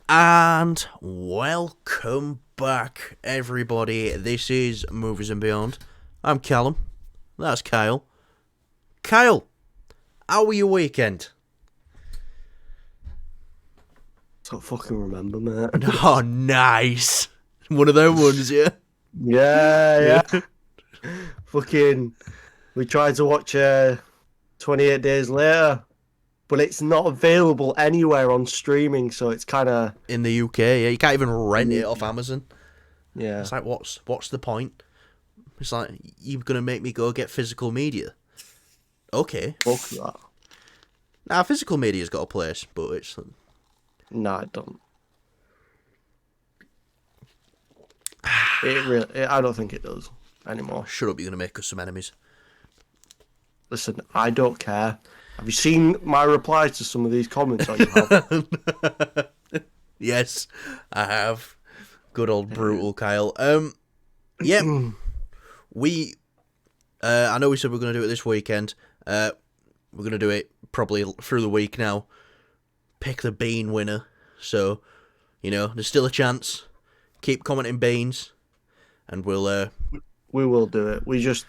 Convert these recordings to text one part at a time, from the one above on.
And welcome back, everybody. This is Movies and Beyond. I'm Callum. That's Kyle. Kyle, how were your weekend? I don't fucking remember, mate. Oh, nice. One of them ones, yeah? Yeah. Fucking, we tried to watch 28 Days Later, but it's not available anywhere on streaming, so it's kind of... In the UK, yeah. You can't even rent it off Amazon. Yeah. It's like, what's the point? It's like, you're going to make me go get physical media. Okay. Fuck that. Nah, physical media's got a place, but it's... No, I don't. I don't think it does anymore. Shut up, you're going to make us some enemies. Listen, I don't care. Have you seen my replies to some of these comments? You have? Yes, I have. Good old brutal Kyle. Yeah, we. I know we said we are going to do it this weekend. We're going to do it probably through the week now. Pick the bean winner. So, there's still a chance. Keep commenting beans, and we'll. We will do it. We just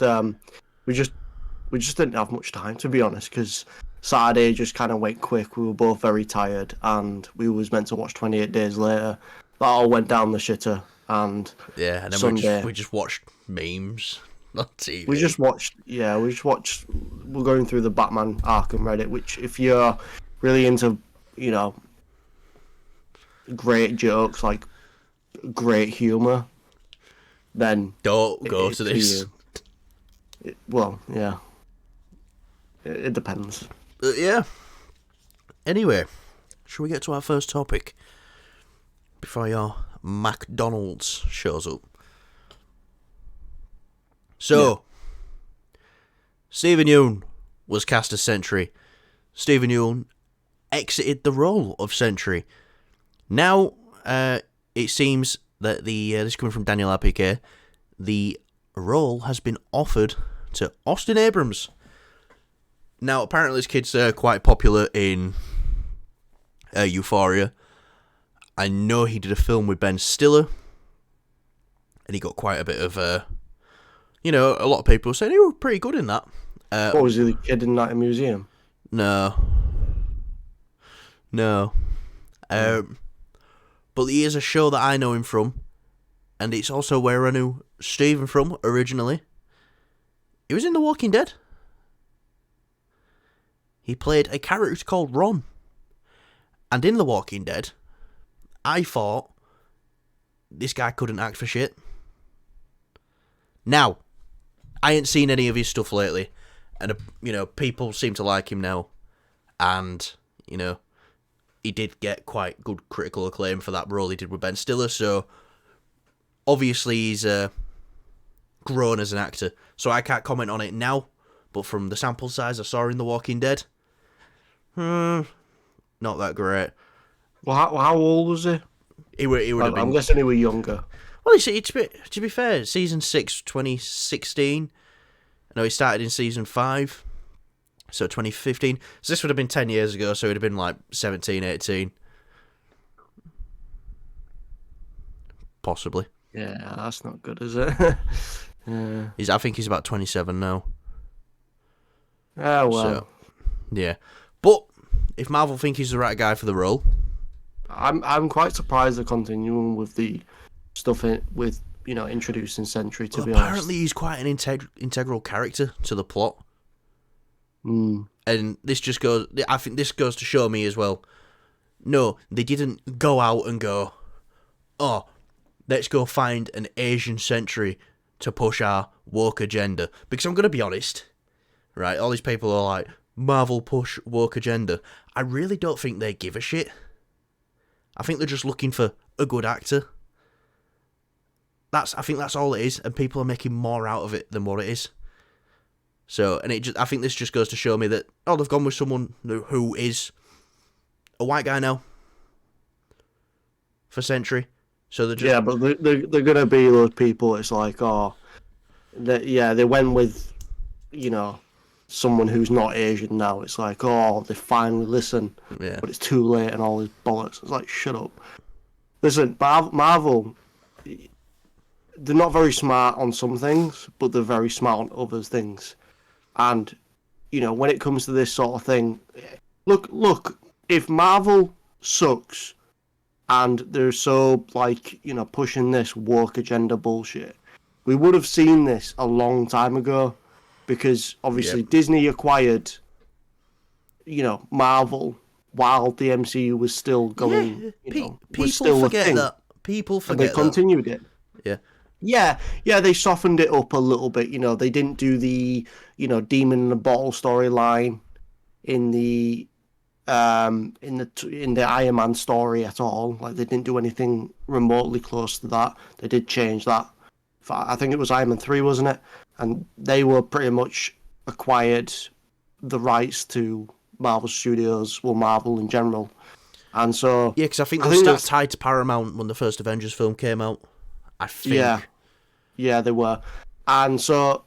didn't have much time, to be honest, because Saturday just kind of went quick. We were both very tired, and we was meant to watch 28 Days Later. That all went down the shitter, and yeah, and then Sunday, we just watched memes on TV. We're going through the Batman Arkham Reddit, which if you're really into, great jokes, like great humour, then don't go to this. Well, yeah. It depends. Yeah. Anyway, shall we get to our first topic before your McDonald's shows up? So, Stephen Yeun was cast as Sentry. Stephen Yeun exited the role of Sentry. Now, it seems that this is coming from Daniel RPK, the role has been offered to Austin Abrams. Now, apparently this kid's quite popular in Euphoria. I know he did a film with Ben Stiller, and he got quite a bit of, a lot of people saying he was pretty good in that. What was he, the kid in that museum? No. But he is a show that I know him from, and it's also where I knew Stephen from originally. He was in The Walking Dead. He played a character called Ron. And in The Walking Dead, I thought this guy couldn't act for shit. Now, I ain't seen any of his stuff lately, and people seem to like him now, and he did get quite good critical acclaim for that role he did with Ben Stiller, so obviously he's grown as an actor, so I can't comment on it now, but from the sample size I saw in The Walking Dead, not that great. Well, how old was he? He would have been... I'm guessing he was younger. Well, to be fair, season 6, 2016. No, he started in season 5, so 2015. So this would have been 10 years ago, so he'd have been like 17, 18. Possibly. Yeah, that's not good, is it? Yeah. I think he's about 27 now. Oh, well. So, yeah. But if Marvel think he's the right guy for the role... I'm quite surprised they're continuing with the stuff introducing Sentry, to be honest. Apparently he's quite an integral character to the plot. And this just goes... I think this goes to show me as well. No, they didn't go out and go, oh, let's go find an Asian Sentry to push our woke agenda. Because I'm going to be honest, right? All these people are like, Marvel push woke agenda. I really don't think they give a shit. I think they're just looking for a good actor. I think that's all it is, and people are making more out of it than what it is. So, and I think this just goes to show me that, they've gone with someone who is a white guy now for Sentry. So they're just... Yeah, but they're gonna be those people. It's like, they went with, someone who's not Asian now. It's like, they finally listen, yeah. But it's too late and all this bollocks. It's like, shut up. Listen, Marvel, they're not very smart on some things, but they're very smart on other things. And, you know, when it comes to this sort of thing, look, if Marvel sucks and they're so, like, you know, pushing this woke agenda bullshit, we would have seen this a long time ago, because obviously Disney acquired, you know, Marvel while the MCU was still going, was still a thing. People forget that. And they continued it. Yeah, they softened it up a little bit. You know, they didn't do the, you know, Demon in a Bottle storyline in the Iron Man story at all. Like, they didn't do anything remotely close to that. They did change that. I think it was Iron Man 3, wasn't it? And they were pretty much acquired the rights to Marvel Studios, well, Marvel in general. And so... Yeah, because I think they were tied to Paramount when the first Avengers film came out. I think. Yeah, they were. And so,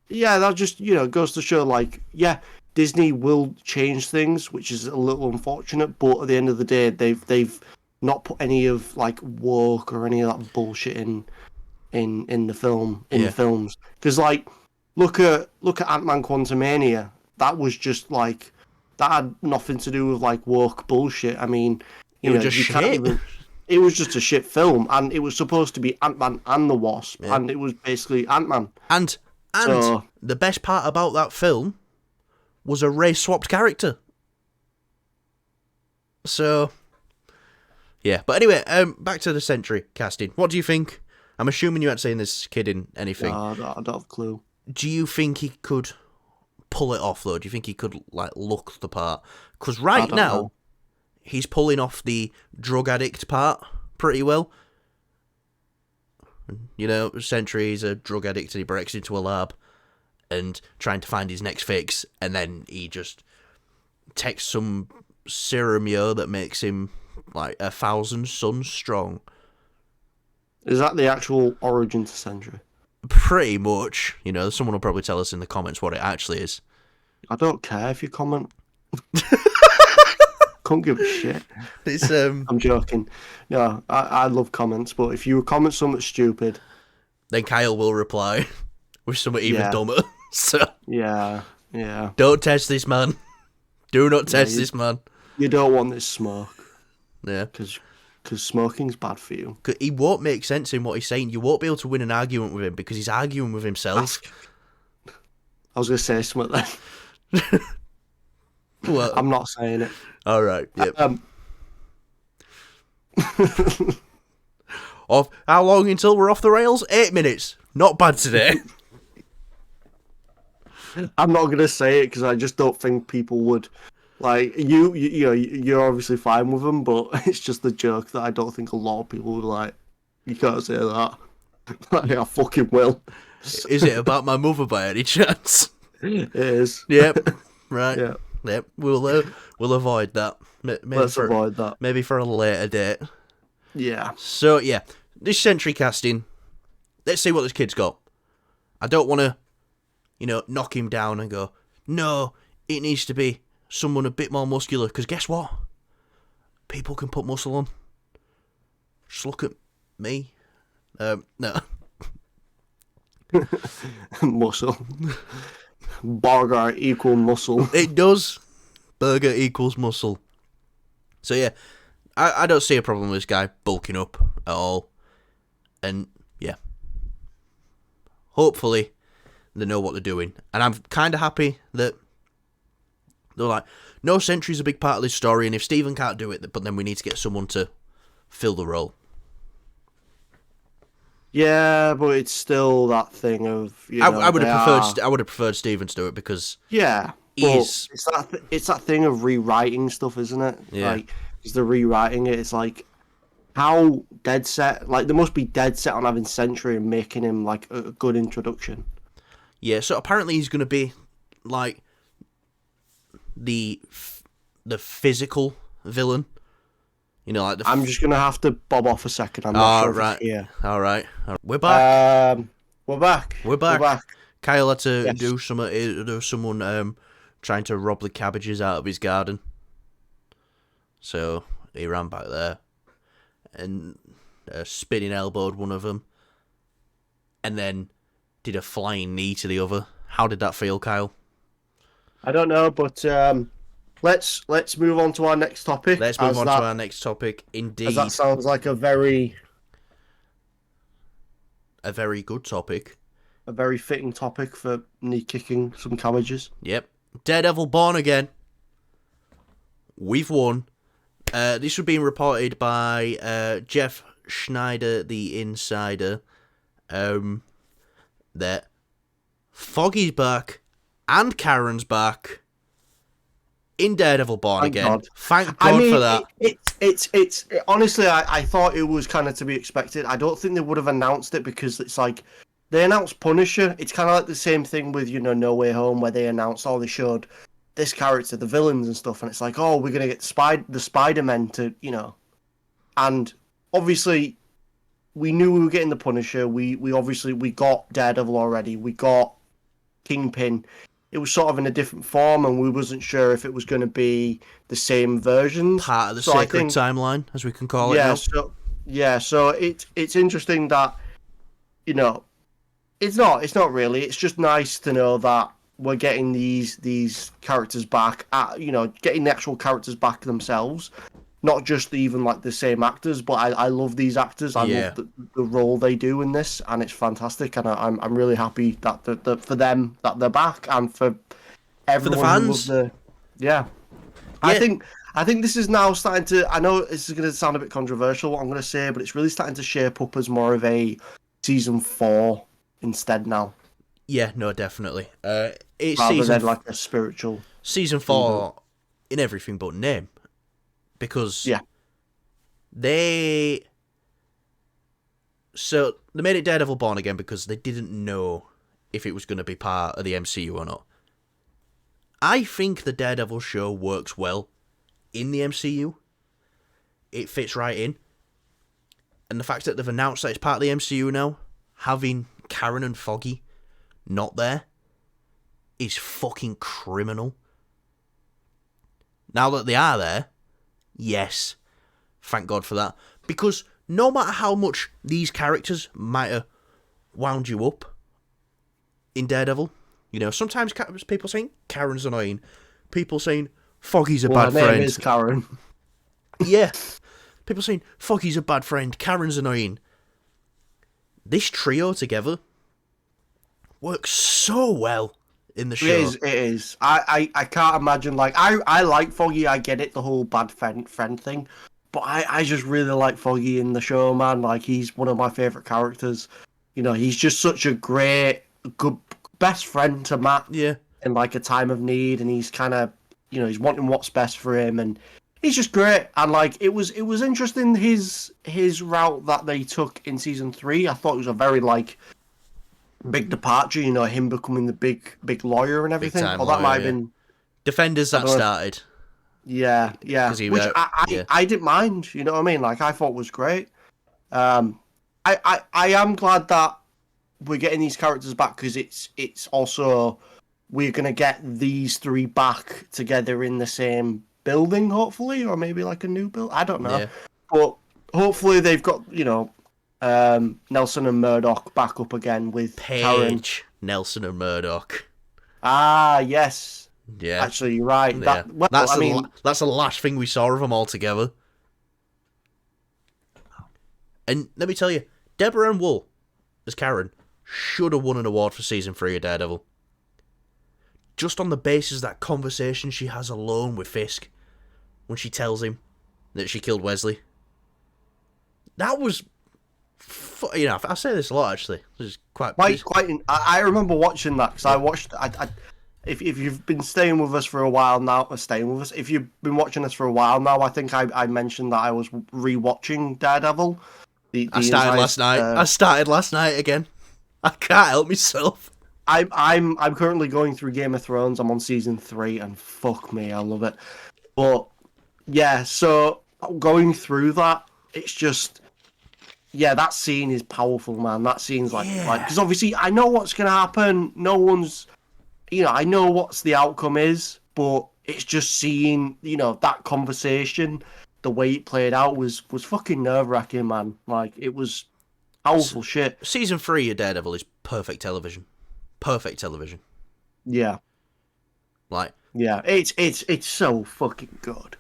yeah, that just, you know, goes to show, like, yeah, Disney will change things, which is a little unfortunate, but at the end of the day, they've not put any of, like, woke or any of that bullshit in the films. Because, like, look at Ant-Man Quantumania. That was just, like, that had nothing to do with, like, woke bullshit. I mean, you know, just you can't even... It was just a shit film, and it was supposed to be Ant-Man and the Wasp, and it was basically Ant-Man. And the best part about that film was a race-swapped character. So, yeah. But anyway, back to the Sentry casting. What do you think? I'm assuming you aren't saying this kid in anything. No, I don't have a clue. Do you think he could pull it off, though? Do you think he could, like, look the part? Because right now... he's pulling off the drug addict part pretty well. You know, Sentry is a drug addict and he breaks into a lab and trying to find his next fix, and then he just takes some serum that makes him like 1,000 suns strong. Is that the actual origin to Sentry? Pretty much. You know, someone will probably tell us in the comments what it actually is. I don't care if you comment. Can't give a shit. It's I'm joking. No, I love comments, but if you comment something stupid, then Kyle will reply with something even dumber. So yeah. Don't test this man. Do not test this man. You don't want this smoke. Yeah, because smoking's bad for you. He won't make sense in what he's saying. You won't be able to win an argument with him because he's arguing with himself. I was gonna say something then. Well, I'm not saying it. All right. Yep. Of how long until we're off the rails? 8 minutes. Not bad today. I'm not gonna say it because I just don't think people would. Like, you know, you're obviously fine with them, but it's just the joke that I don't think a lot of people would like. You can't say that. Like, I fucking will. Is it about my mother by any chance? It is. Yep. Right. Yeah. Yep. We'll avoid that. Let's avoid that. Maybe for a later date. Yeah. So yeah, this Sentry casting. Let's see what this kid's got. I don't want to, you know, knock him down and go, no, it needs to be someone a bit more muscular. Because guess what? People can put muscle on. Just look at me. No. Muscle. Burger equal muscle. It does. Burger equals muscle. So yeah, I don't see a problem with this guy bulking up at all. And yeah, hopefully they know what they're doing. And I'm kind of happy that they're like, no, Sentry's a big part of this story, and if Stephen can't do it, but then we need to get someone to fill the role. Yeah, but it's still that thing of, you know, I would have preferred Stephen to do it because it's that thing of rewriting stuff, isn't it? Yeah. Like, because they're rewriting it, it's like, how dead set? Like, they must be dead set on having Sentry and making him like a good introduction. Yeah, so apparently he's going to be like the physical villain. You know, like I'm just gonna have to bob off a second. I'm not sure if it's here. All right. We're back. We're back. Kyle had to do someone trying to rob the cabbages out of his garden. So he ran back there. and spinning elbowed one of them, and then did a flying knee to the other. How did that feel, Kyle? I don't know, but let's move on to our next topic. Let's move on to our next topic. Indeed, as that sounds like a very good topic. A very fitting topic for knee kicking some cabbages. Yep. Daredevil Born Again. We've won. This was being reported by Jeff Schneider, the Insider, that Foggy's back and Karen's back in Daredevil Born Again. God. Thank God for that. It's honestly, I thought it was kind of to be expected. I don't think they would have announced it because it's like they announced Punisher. It's kind of like the same thing with, you know, No Way Home, where they announced, they showed this character, the villains and stuff, and it's like, we're going to get the Spider-Men to, you know. And obviously, we knew we were getting the Punisher. We got Daredevil already. We got Kingpin. It was sort of in a different form, and we wasn't sure if it was going to be the same version. Part of the sacred timeline, as we can call it now. So it's interesting that, you know, it's not really. It's just nice to know that we're getting these characters back. You know, getting the actual characters back themselves, not just even like the same actors. But I love these actors. I love the role they do in this, and it's fantastic. And I'm really happy that for them that they're back, and for everyone, for the fans. I think this is now starting to. I know this is going to sound a bit controversial, what I'm going to say, but it's really starting to shape up as more of a season 4 instead now. Yeah, no, definitely. It's rather than like a spiritual season 4 in everything but name, because they made it Daredevil Born Again because they didn't know if it was going to be part of the MCU or not. I think the Daredevil show works well in the MCU. It fits right in, and the fact that they've announced that it's part of the MCU now, having Karen and Foggy not there, is fucking criminal. Now that they are there, yes, thank God for that. Because no matter how much these characters might have wound you up in Daredevil, you know, sometimes people saying Karen's annoying, people saying Foggy's a bad friend. Her name is Karen. Yeah, people saying Foggy's a bad friend, Karen's annoying. This trio together works so well in the show. It is. I can't imagine, like, I like Foggy, I get it, the whole bad friend thing, but I just really like Foggy in the show, man. Like, he's one of my favourite characters. You know, he's just such a good best friend to Matt. Yeah. In, like, a time of need, and he's kind of, you know, he's wanting what's best for him, and he's just great. And, like, it was interesting, his route that they took in season 3. I thought it was a very, like, big departure, you know, him becoming the big lawyer and everything. That might have been Defenders that started. Yeah. Which I didn't mind, you know what I mean? Like, I thought was great. I am glad that we're getting these characters back, because it's also, we're gonna get these 3 back together in the same building, hopefully, or maybe like a new build. I don't know, but hopefully they've got, you know, Nelson and Murdoch back up again with Karen. Nelson and Murdoch. Ah, yes. Yeah. Actually, you're right. Yeah. That's the last thing we saw of them all together. And let me tell you, Deborah Ann Woll as Karen should have won an award for season 3 of Daredevil. Just on the basis of that conversation she has alone with Fisk when she tells him that she killed Wesley. That was, you know, I say this a lot, actually. This is quite. I remember watching that, because I watched. If you've been staying with us for a while now, if you've been watching us for a while now, I think I mentioned that I was rewatching Daredevil. I started last night again. I can't help myself. I'm currently going through Game of Thrones. I'm on season 3, and fuck me, I love it. But yeah, so going through that, it's just. Yeah, that scene is powerful, man. That scene's like, because obviously I know what's going to happen. No one's, you know, I know what's the outcome is, but it's just seeing, you know, that conversation the way it played out was fucking nerve-wracking, man. Like, it was powerful shit. Season 3 of Daredevil is perfect television. Perfect television. Yeah. Like, yeah, it's so fucking good.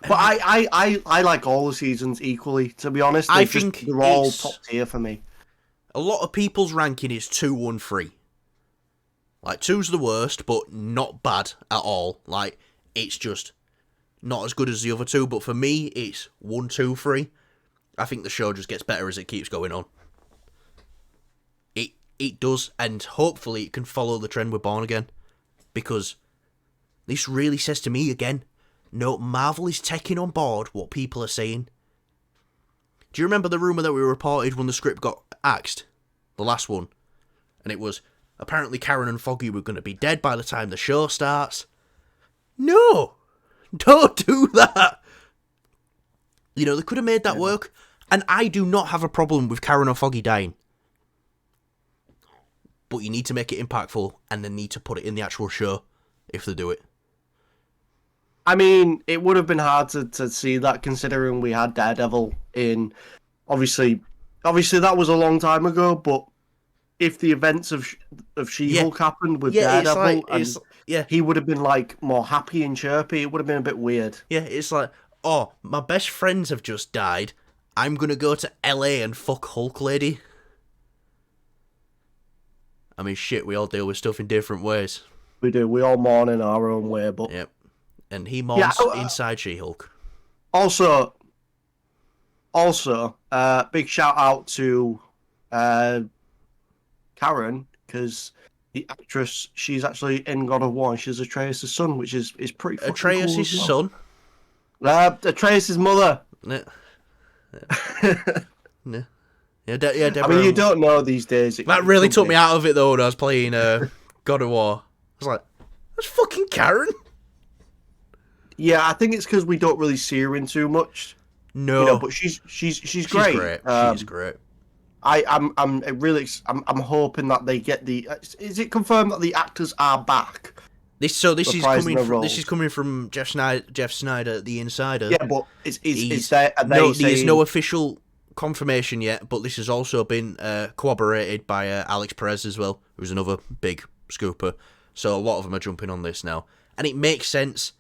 But I like all the seasons equally, to be honest. I think they're all top tier for me. A lot of people's ranking is 2, 1, 3. Like, 2's the worst, but not bad at all. Like, it's just not as good as the other two, but for me, it's 1, 2, 3. I think the show just gets better as it keeps going on. It does, and hopefully it can follow the trend with Born Again, because this really says to me again, no, Marvel is taking on board what people are saying. Do you remember the rumour that we reported when the script got axed? The last one. And it was, apparently Karen and Foggy were going to be dead by the time the show starts. No! Don't do that! You know, they could have made that work. And I do not have a problem with Karen or Foggy dying. But you need to make it impactful, and they need to put it in the actual show if they do it. I mean, it would have been hard to see that, considering we had Daredevil in... Obviously that was a long time ago, but if the events of She-Hulk happened with Daredevil, he would have been, like, more happy and chirpy. It would have been a bit weird. Yeah, it's like, oh, my best friends have just died. I'm going to go to LA and fuck Hulk Lady. I mean, shit, we all deal with stuff in different ways. We do. We all mourn in our own way, but... Yep. And he mourns inside She-Hulk. Also, big shout out to Karen, because the actress, she's actually in God of War, and she's Atreus' son, which is pretty fucking Atreus' cool son? Atreus' mother. Yeah. Yeah. Yeah, I mean, you don't know these days. That really took me out of it, though, when I was playing God of War. I was like, that's fucking Karen. Yeah, I think it's because we don't really see her in too much. No, you know, but she's great. She's great. She's great. I'm hoping that they get the. Is it confirmed that the actors are back? This is coming from Jeff Snyder, the Insider. Yeah, but there's no official confirmation yet, but this has also been corroborated by Alex Perez as well, who's another big scooper. So a lot of them are jumping on this now, and it makes sense.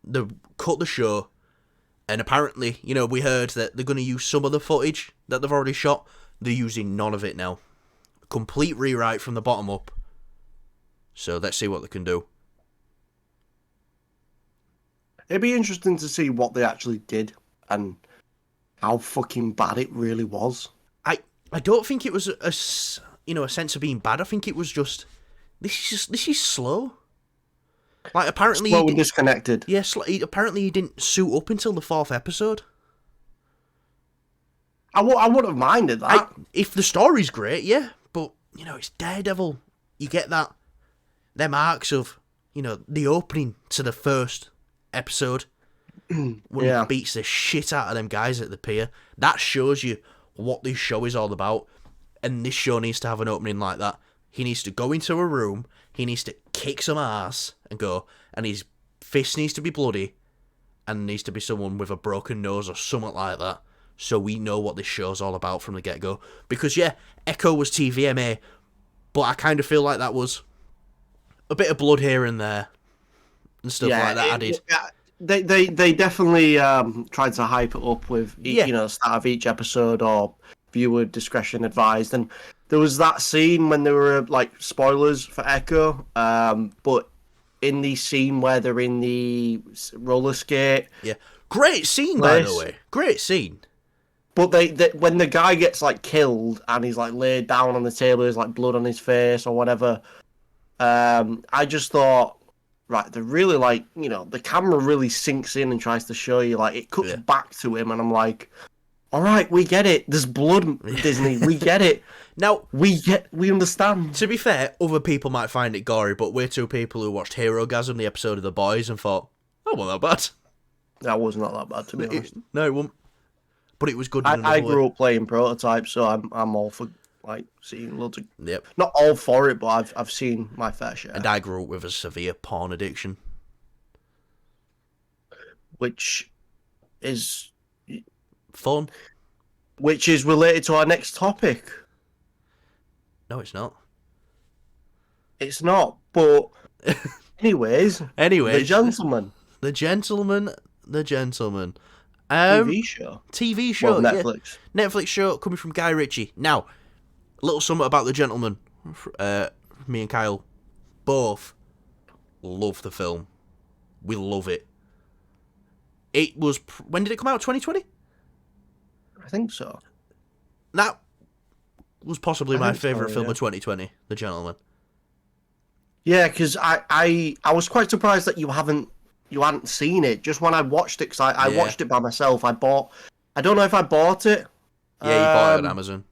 They cut the show, and apparently, you know, we heard that they're going to use some of the footage that they've already shot. They're using none of it now. Complete rewrite from the bottom up. So let's see what they can do. It'd be interesting to see what they actually did and how fucking bad it really was. I don't think it was a sense of being bad. I think it was just this is slow. Like, apparently slow and disconnected. Yes, apparently he didn't suit up until the 4th episode. I wouldn't have minded that. If the story's great, yeah, but you know, it's Daredevil. You get them arcs of, you know, the opening to the first episode when he beats the shit out of them guys at the pier. That shows you what this show is all about, and this show needs to have an opening like that. He needs to go into a room, he needs to kick some ass and go, and his fist needs to be bloody, and needs to be someone with a broken nose or something like that, so we know what this show's all about from the get-go. Because, yeah, Echo was TVMA, but I kind of feel like that was a bit of blood here and there, and stuff like that added. They definitely tried to hype it up with, the start of each episode, or viewer discretion advised, and there was that scene when there were, like, spoilers for Echo, but in the scene where they're in the roller skate... Yeah. Great scene, by the way. Great scene. But they when the guy gets, like, killed, and he's, like, laid down on the table, there's, like, blood on his face or whatever, I just thought, right, they're really, like, you know, the camera really sinks in and tries to show you, like, it cuts back to him, and I'm like... All right, we get it. There's blood, Disney. We get it. Now we understand. To be fair, other people might find it gory, but we're two people who watched Herogasm, the episode of The Boys, and thought, "Oh, well, that bad." That was not that bad, to be honest. No, it wasn't. But it was good. I grew up playing Prototype, so I'm all for, like, seeing loads of. Yep. Not all for it, but I've seen my fair share. And I grew up with a severe porn addiction, which is Fun. which is related to our next topic. No, it's not. It's not, but anyways, The Gentleman. The Gentleman. The Gentleman. TV show. TV show, well, Netflix. Yeah. Netflix show coming from Guy Ritchie. Now, a little something about The Gentleman. Me and Kyle both love the film. We love it. It was... When did it come out? 2020? I think so. That was possibly my favourite film of 2020, The Gentleman. Yeah, because I was quite surprised that you hadn't seen it. Just when I watched it, because I watched it by myself. I don't know if I bought it. Yeah, you bought it on Amazon.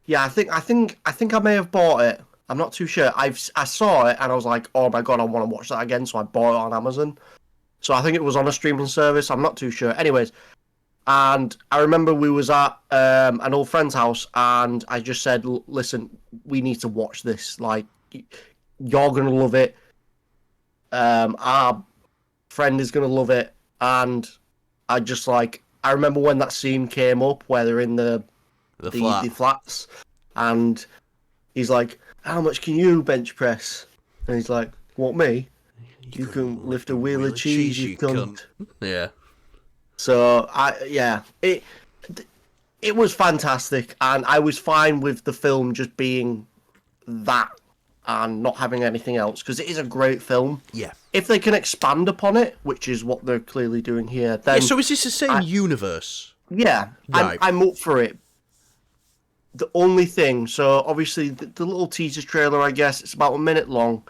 Yeah, I think I may have bought it. I'm not too sure. I saw it and I was like, oh my god, I want to watch that again. So I bought it on Amazon. So I think it was on a streaming service. I'm not too sure. Anyways, and I remember we was at an old friend's house, and I just said, listen, we need to watch this. Like, you're gonna love it. Our friend is gonna love it, and I remember when that scene came up where they're in the flats, and he's like, "How much can you bench press?" And he's like, "What, me? You can lift a wheel of cheese, you cunt." Yeah. So it was fantastic, and I was fine with the film just being that and not having anything else, because it is a great film. Yeah. If they can expand upon it, which is what they're clearly doing here, then... Yeah, so is this the same universe? Yeah, right. I'm up for it. The only thing, so obviously the little teaser trailer, I guess, it's about a minute long,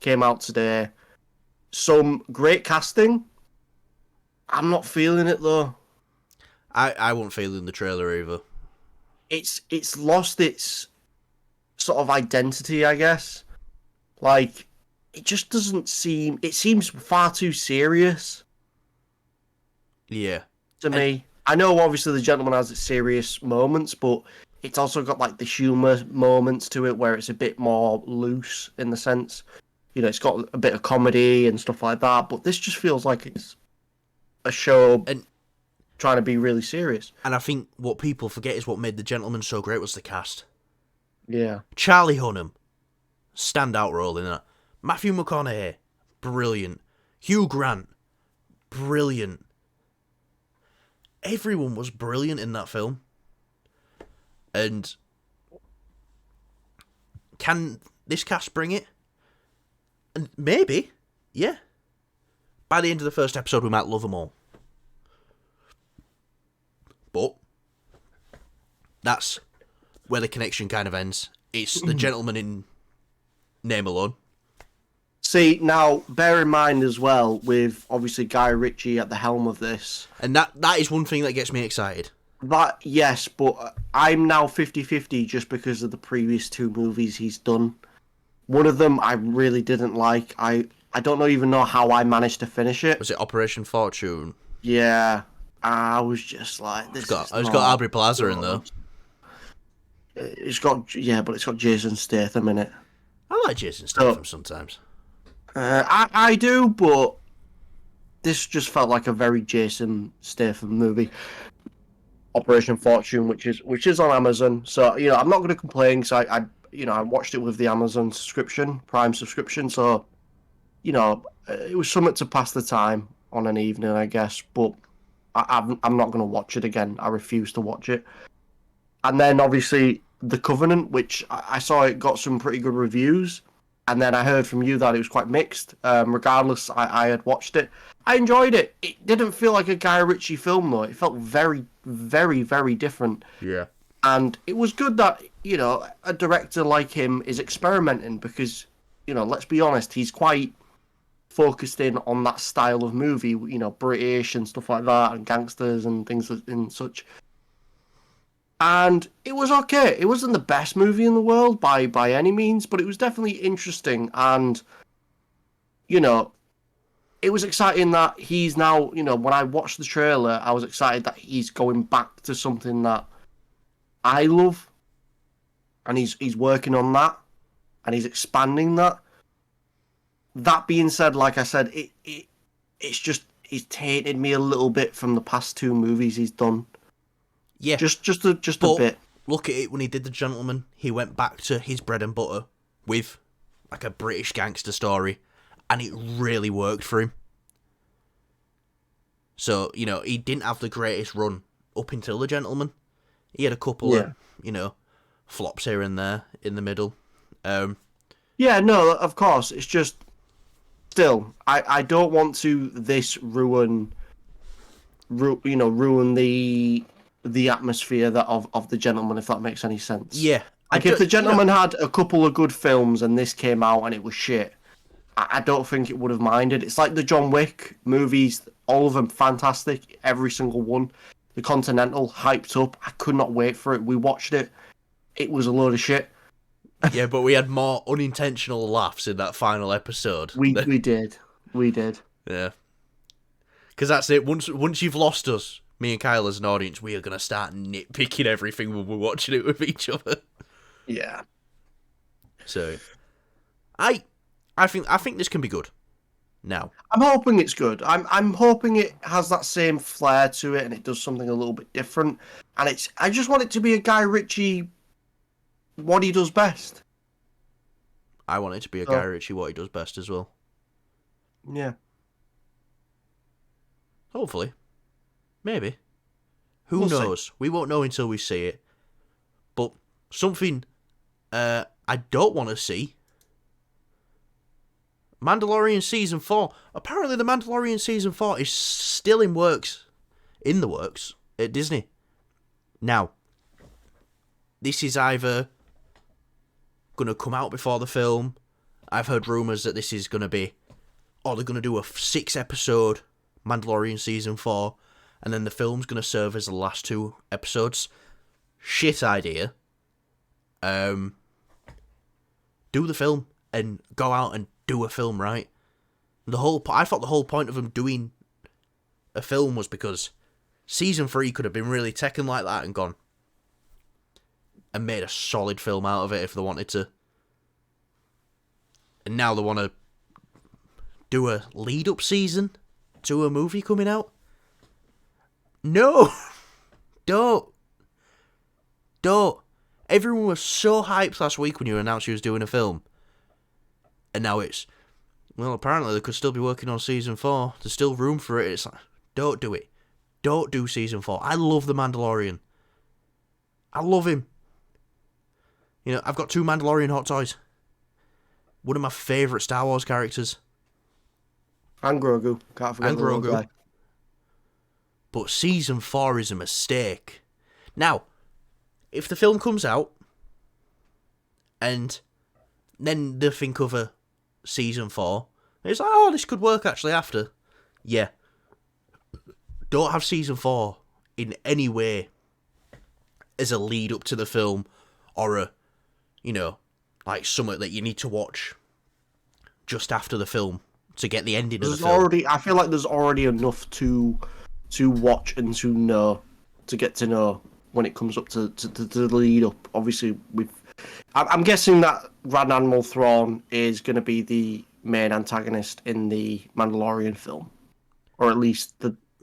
came out today. Some great casting. I'm not feeling it, though. I wasn't feeling the trailer either. It's lost its sort of identity, I guess. Like, it just doesn't seem... It seems far too serious. Yeah. To me. I know, obviously, The Gentleman has its serious moments, but it's also got, like, the humour moments to it where it's a bit more loose, in the sense. You know, it's got a bit of comedy and stuff like that, but this just feels like it's a show trying to be really serious. And I think what people forget is what made The Gentleman so great was the cast. Yeah. Charlie Hunnam, standout role in that. Matthew McConaughey, brilliant. Hugh Grant, brilliant. Everyone was brilliant in that film. And can this cast bring it? And maybe, yeah. By the end of the first episode, we might love them all. But that's where the connection kind of ends. It's The Gentleman in name alone. See, now, bear in mind as well, with obviously Guy Ritchie at the helm of this. And that is one thing that gets me excited. That, yes, but I'm now 50-50 just because of the previous two movies he's done. One of them I really didn't like. I don't even know how I managed to finish it. Was it Operation Fortune? Yeah. I was just like, it's got Aubrey Plaza in there. It's got Jason Statham in it. I like Jason Statham sometimes. I do, but this just felt like a very Jason Statham movie. Operation Fortune, which is on Amazon. So, you know, I'm not going to complain because I watched it with the Amazon Prime subscription. So, you know, it was something to pass the time on an evening, I guess. But I'm not going to watch it again. I refuse to watch it. And then obviously The Covenant, which I saw it got some pretty good reviews. And then I heard from you that it was quite mixed. Regardless, I had watched it. I enjoyed it. It didn't feel like a Guy Ritchie film, though. It felt very, very, very different. Yeah. And it was good that, you know, a director like him is experimenting because, you know, let's be honest, he's quite focused in on that style of movie, you know, British and stuff like that, and gangsters and things and such. And it was okay. It wasn't the best movie in the world by any means, but it was definitely interesting. And, you know, it was exciting that he's now, you know, when I watched the trailer, I was excited that he's going back to something that I love. And he's working on that. And he's expanding that. That being said, like I said, it's he's tainted me a little bit from the past 2 movies he's done. Yeah, just a bit. Look at it when he did The Gentleman. He went back to his bread and butter with like a British gangster story, and it really worked for him. So, you know, he didn't have the greatest run up until The Gentleman. He had a couple of, you know, flops here and there in the middle. Yeah, no, of course. It's just, still, I don't want to ruin the atmosphere of The Gentleman, if that makes any sense. Yeah. Like, if The Gentleman had a couple of good films and this came out and it was shit, I don't think it would have minded. It's like the John Wick movies, all of them fantastic, every single one. The Continental, hyped up. I could not wait for it. We watched it. It was a load of shit. Yeah, but we had more unintentional laughs in that final episode. We did. Yeah. Because that's it. Once you've lost us, me and Kyle as an audience, we are going to start nitpicking everything when we're watching it with each other. Yeah. So, I think this can be good. Now, I'm hoping it's good. I'm hoping it has that same flair to it and it does something a little bit different. And I just want it to be a Guy Ritchie, what he does best. I want it to be a Guy Ritchie, what he does best as well. Yeah. Hopefully. Maybe. Who knows? We won't know until we see it. But something I don't want to see. Mandalorian Season 4. Apparently the Mandalorian Season 4 is still in the works at Disney. Now, this is either going to come out before the film. I've heard rumours that this is going to be, they're going to do a 6-episode Mandalorian Season 4, and then the film's going to serve as the last 2 episodes. Shit idea. Do the film and go out and do a film, right? I thought the whole point of them doing a film was because Season 3 could have been really taken like that and gone and made a solid film out of it if they wanted to. And now they want to do a lead-up season to a movie coming out? No! Don't. Everyone was so hyped last week when you announced you was doing a film. And now it's, well, apparently they could still be working on Season 4. There's still room for it. It's like, don't do it. Don't do Season 4. I love The Mandalorian. I love him. You know, I've got 2 Mandalorian hot toys. One of my favourite Star Wars characters. And Grogu. Can't forget Grogu. Guy. But Season 4 is a mistake. Now, if the film comes out, and then they think of a Season 4, it's like, this could work actually after. Yeah. Don't have Season 4 in any way as a lead up to the film, or a, like something that you need to watch just after the film to get the ending of the film. I feel like there's already enough to watch and to get to know when it comes up to the lead up. Obviously, I'm guessing that Grand Admiral Thrawn is going to be the main antagonist in the Mandalorian film, or at least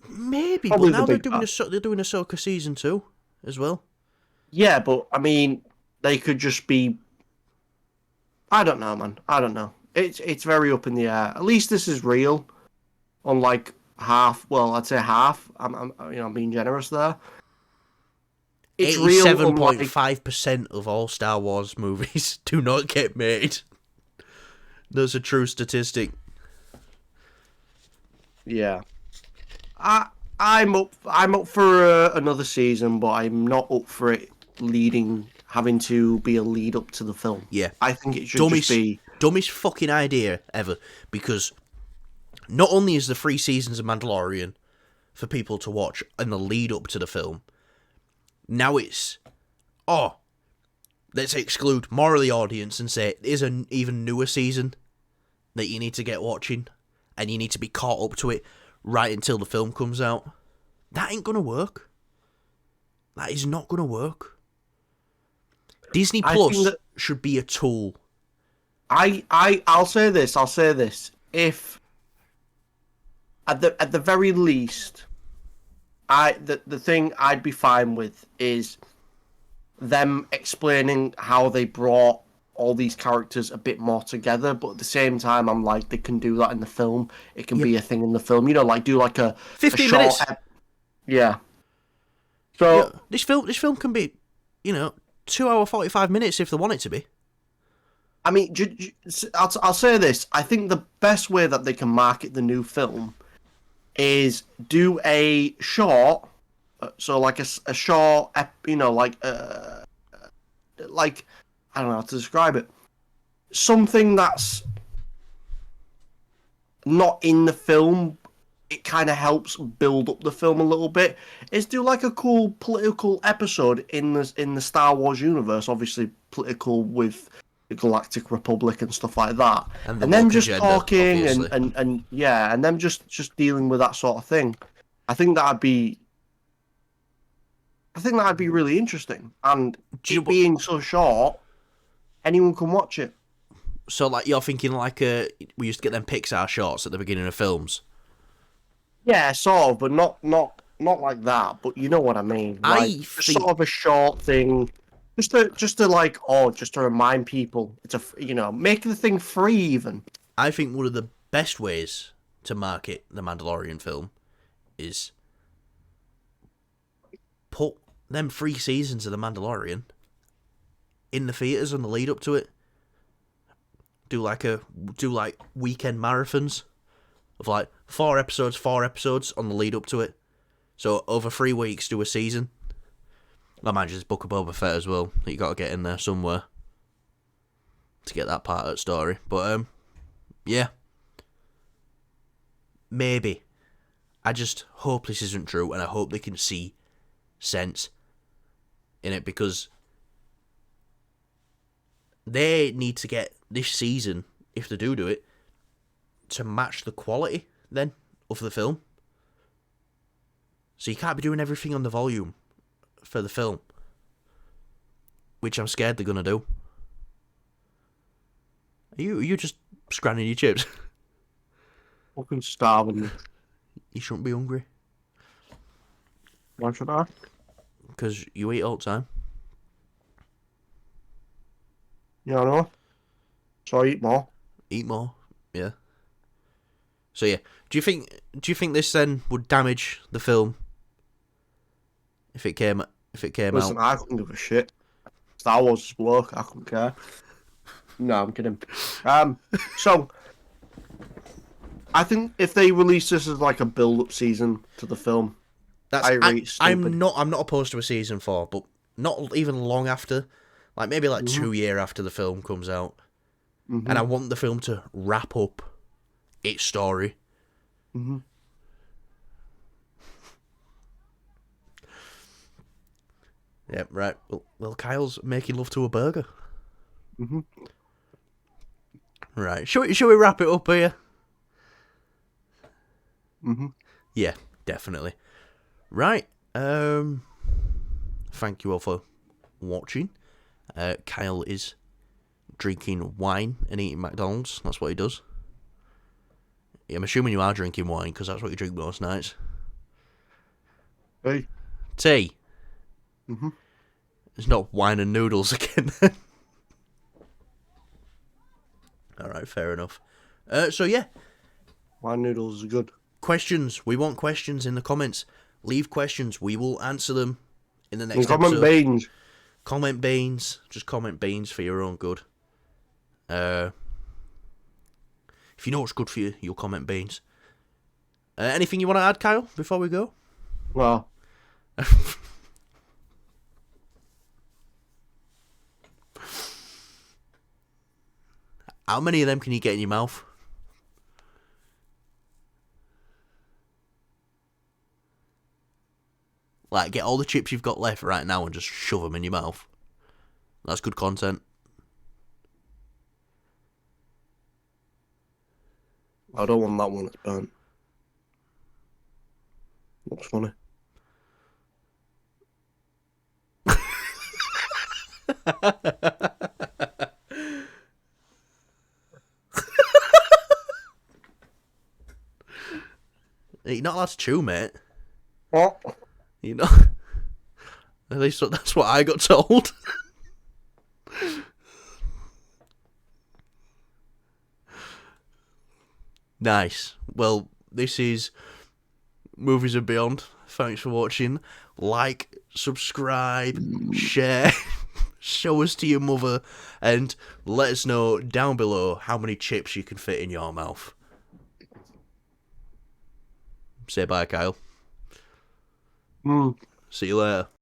maybe. But now they're doing Ahsoka Season 2 as well. Yeah, but I mean, they could just be. I don't know, man. I don't know. It's very up in the air. At least this is real. Unlike half. Well, I'd say half. I'm being generous there. It's 87.5% of all Star Wars movies do not get made. That's a true statistic. Yeah. I'm up for another season, but I'm not up for it having to be a lead up to the film. Yeah. I think it should just be dumbest fucking idea ever, because not only is the 3 seasons of Mandalorian for people to watch in the lead up to the film, now it's, let's exclude more of the audience and say there's an even newer season that you need to get watching, and you need to be caught up to it right until the film comes out. That ain't gonna work. That is not gonna work. Disney Plus should be a tool. I'll say this. If at the very least, the thing I'd be fine with is them explaining how they brought all these characters a bit more together, but at the same time, I'm like, they can do that in the film. It can be a thing in the film, like do like a 15 short minutes. Yeah. So this film can be, 2 hour 45 minutes if they want it to be. I mean, I'll say this. I think the best way that they can market the new film is do a short, so like a short, like I don't know how to describe it. Something that's not in the film, it kind of helps build up the film a little bit. Is do like a cool political episode in the Star Wars universe, obviously political with the Galactic Republic and stuff like that, and then just agenda, talking and then just dealing with that sort of thing. I think that'd be really interesting, and it being so short, anyone can watch it. So, like, you're thinking like we used to get them Pixar shorts at the beginning of films. Yeah, sort of, but not like that. But you know what I mean. Like, sort of a short thing, just to remind people. It's make the thing free even. I think one of the best ways to market the Mandalorian film is put them 3 seasons of the Mandalorian in the theaters on the lead up to it. Do like weekend marathons of like 4 episodes on the lead up to it. So over 3 weeks, do a season. I might just book a Boba Fett as well. You got to get in there somewhere to get that part of the story. But yeah, maybe. I just hope this isn't true, and I hope they can see sense in it, because they need to get this season, if they do it, to match the quality then of the film. So you can't be doing everything on the volume for the film, which I'm scared they're gonna do. Are you just scranning your chips? Fucking starving. You shouldn't be hungry. Why should I? Because you eat all the time. Yeah, I know. So I eat more. Eat more, yeah. So yeah, do you think this then would damage the film if it came Listen, out? I couldn't give a shit. Star Wars is work. I couldn't care. No, I'm kidding. So I think if they release this as like a build-up season to the film, I'm not opposed to a season 4, but not even long after, like maybe like 2 years after the film comes out, and I want the film to wrap up its story. Yeah, right. Well, Kyle's making love to a burger. Right. Should we wrap it up here? Yeah, definitely. Right. Thank you all for watching. Kyle is drinking wine and eating McDonald's. That's what he does. Yeah, I'm assuming you are drinking wine, because that's what you drink most nights. Hey. Tea. It's not wine and noodles again. Alright, fair enough. So yeah. Wine noodles are good. Questions. We want questions in the comments. Leave questions. We will answer them in the next episode. Comment beans. Comment beans. Just comment beans for your own good. If you know what's good for you, you'll comment beans. Anything you want to add, Kyle, before we go? Well. How many of them can you get in your mouth? Like, get all the chips you've got left right now and just shove them in your mouth. That's good content. I don't want that one that's burnt. Looks funny. You're not allowed to chew, mate. What? You know. At least that's what I got told. Nice. Well, this is Movies and Beyond. Thanks for watching. Like, subscribe, share, show us to your mother, and let us know down below how many chips you can fit in your mouth. Say bye, Kyle. See you later.